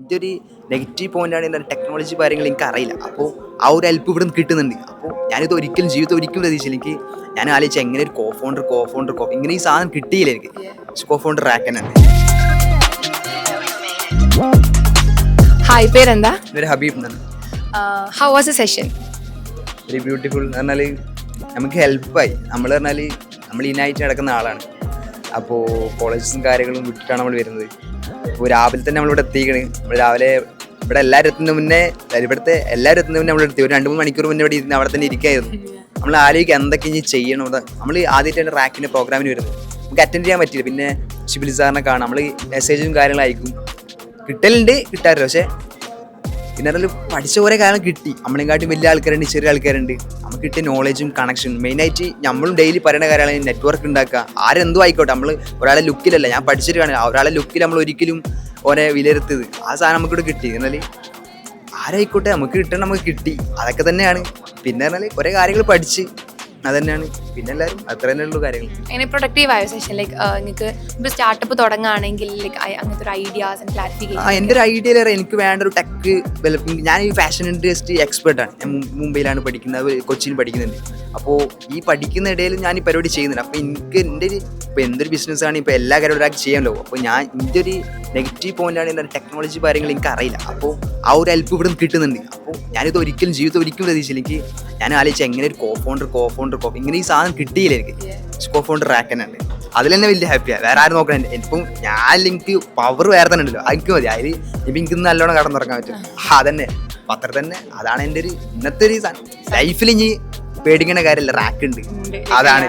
എൻ്റെ ഒരു നെഗറ്റീവ് പോയിൻ്റാണ് എൻ്റെ ടെക്നോളജി കാര്യങ്ങൾ എനിക്ക് അറിയില്ല. അപ്പോൾ ആ ഒരു ഹെൽപ്പ് ഇവിടെ നിന്ന് കിട്ടുന്നുണ്ട്. അപ്പോൾ ഞാനിത് ഒരിക്കലും ജീവിതത്തിൽ ഒരിക്കലും പ്രതീക്ഷിച്ചില്ല. ഞാൻ ആലോചിച്ച എങ്ങനെ ഒരു കോ ഫൗണ്ടർ ഇങ്ങനെ ഈ സാധനം കിട്ടിയില്ല എനിക്ക്. Co founder റാക്കനാണ്. ഹായ്, പേരെന്താ? ഒരു ഹബീബ് എന്നാണ്. How was A session? Very beautiful എന്ന് പറഞ്ഞാൽ നമുക്ക് ഹെൽപ്പായി. നമ്മൾ പറഞ്ഞാൽ നമ്മൾ ഇനായിട്ട് നടക്കുന്ന ആളാണ്. അപ്പോൾ കോളേജസും കാര്യങ്ങളും വിട്ടിട്ടാണ് നമ്മൾ വരുന്നത്. അപ്പോൾ രാവിലെ തന്നെ നമ്മളിവിടെ എത്തിക്കണ്. നമ്മൾ രാവിലെ ഇവിടെ എല്ലാവരും എത്തുന്നതിന് മുന്നേ ഇവിടുത്തെ എല്ലാവരും എത്തുന്നതിന് മുന്നേ നമ്മൾ എത്തി. ഒരു 2-3 മണിക്കൂർ മുന്നേ ഇവിടെ ഇരുന്ന് അവിടെ തന്നെ ഇരിക്കായിരുന്നു. നമ്മൾ ആലോചിക്കുക എന്തൊക്കെ ഇനി ചെയ്യണം. നമ്മൾ ആദ്യമായിട്ടാണ് റാക്കിൻ്റെ പ്രോഗ്രാമിന് വരുന്നത്. നമുക്ക് അറ്റൻഡ് ചെയ്യാൻ പറ്റില്ല. പിന്നെ ഷിബിലി സാറിനെ കാണാം. നമ്മൾ മെസ്സേജും കാര്യങ്ങളും അയക്കും. കിട്ടലുണ്ട്, കിട്ടാറില്ല. പക്ഷേ പിന്നെ പറഞ്ഞാൽ പഠിച്ച കുറേ കാലം കിട്ടി. നമ്മളെക്കാട്ടും വലിയ ആൾക്കാരുണ്ട്, ചെറിയ ആൾക്കാരുണ്ട്. നമുക്ക് കിട്ടിയ നോളജും കണക്ഷനും മെയിനായിട്ട് നമ്മളും ഡെയിലി പറയുന്ന കാര്യമാണ് നെറ്റ്വർക്ക് ഉണ്ടാക്കുക. ആരെന്തോ ആയിക്കോട്ടെ, നമ്മൾ ഒരാളെ ലുക്കിലല്ല, ഞാൻ പഠിച്ചിട്ട് കാണുക, ഒരാളെ ലുക്കിൽ നമ്മൾ ഒരിക്കലും ഓനെ വിലയിരുത്തത്. ആ സാധനം നമുക്കിവിടെ കിട്ടി. എന്നാൽ ആരായിക്കോട്ടെ നമുക്ക് കിട്ടണം, നമുക്ക് കിട്ടി. അതൊക്കെ തന്നെയാണ്. പിന്നെ പറഞ്ഞാൽ കുറേ കാര്യങ്ങൾ പഠിച്ച് അത് തന്നെയാണ്. പിന്നെ എല്ലാവരും അത്ര തന്നെയുള്ള കാര്യങ്ങൾ. അങ്ങനെ പ്രൊഡക്റ്റീവ് ആയ സെഷൻ, ലൈക്ക് നിങ്ങൾക്ക് ഇപ്പോൾ സ്റ്റാർട്ടപ്പ് തുടങ്ങുകയാണെങ്കിൽ ലൈക്ക് അങ്ങനത്തെ ഒരു ഐഡിയാസ് ആൻഡ് ക്ലാരിഫിക്കേഷൻ. എൻ്റെ ഒരു ഐഡിയ എനിക്ക് വേണ്ട ഒരു ടെക് ഡെവലപ്പിംഗ്. ഞാൻ ഈ ഫാഷൻ ഇൻഡസ്ട്രി എക്സ്പേർട്ടാണ്. ഞാൻ മുംബൈയിലാണ് പഠിക്കുന്നത്, കൊച്ചിയിൽ പഠിക്കുന്നുണ്ട്. അപ്പോൾ ഈ പഠിക്കുന്ന ഇടയിൽ ഞാൻ ഈ പരിപാടി ചെയ്യുന്നുണ്ട്. അപ്പോൾ എനിക്ക് എൻ്റെ ഒരു ഇപ്പോൾ എന്തൊരു ബിസിനസ്സാണ് ഇപ്പോൾ എല്ലാ കാര്യവും ഒരാൾക്ക് ചെയ്യാമല്ലോ. അപ്പോൾ എൻ്റെ ഒരു നെഗറ്റീവ് പോയിൻ്റാണ് എൻ്റെ ടെക്നോളജി കാര്യങ്ങൾ എനിക്ക് അറിയില്ല. അപ്പോൾ ആ ഒരു ഹെൽപ്പ് ഇവിടെ നിന്ന് കിട്ടുന്നുണ്ട്. അപ്പോൾ ഞാനിത് ഒരിക്കലും ജീവിതത്തിൽ ഒരിക്കലും പ്രതീക്ഷിച്ചില്ല. ഞാൻ ആലോചിച്ച എങ്ങനെ ഒരു കോ ഫൗണ്ടർ ഇങ്ങനെ ഈ സാധനം കിട്ടിയില്ല എനിക്ക്. കോ ഫൗണ്ടർ റാക്കനാണ്. അതിൽ തന്നെ വലിയ ഹാപ്പിയാണ്. വേറെ ആരും നോക്കണം. എനിക്കും എനിക്ക് പവർ വേറെ തന്നെ ഉണ്ടല്ലോ, എനിക്ക് മതി. അതിൽ ഇപ്പം എനിക്ക് നല്ലോണം കടന്നുറങ്ങാൻ പറ്റും. അതന്നെ അത്ര തന്നെ. അതാണ് എൻ്റെ ഒരു ഇന്നത്തെ ഒരു ലൈഫിൽ ഇനി പേടിക്കേണ്ട കാര്യമല്ല. റാക്ക് ഉണ്ട്, അതാണ്.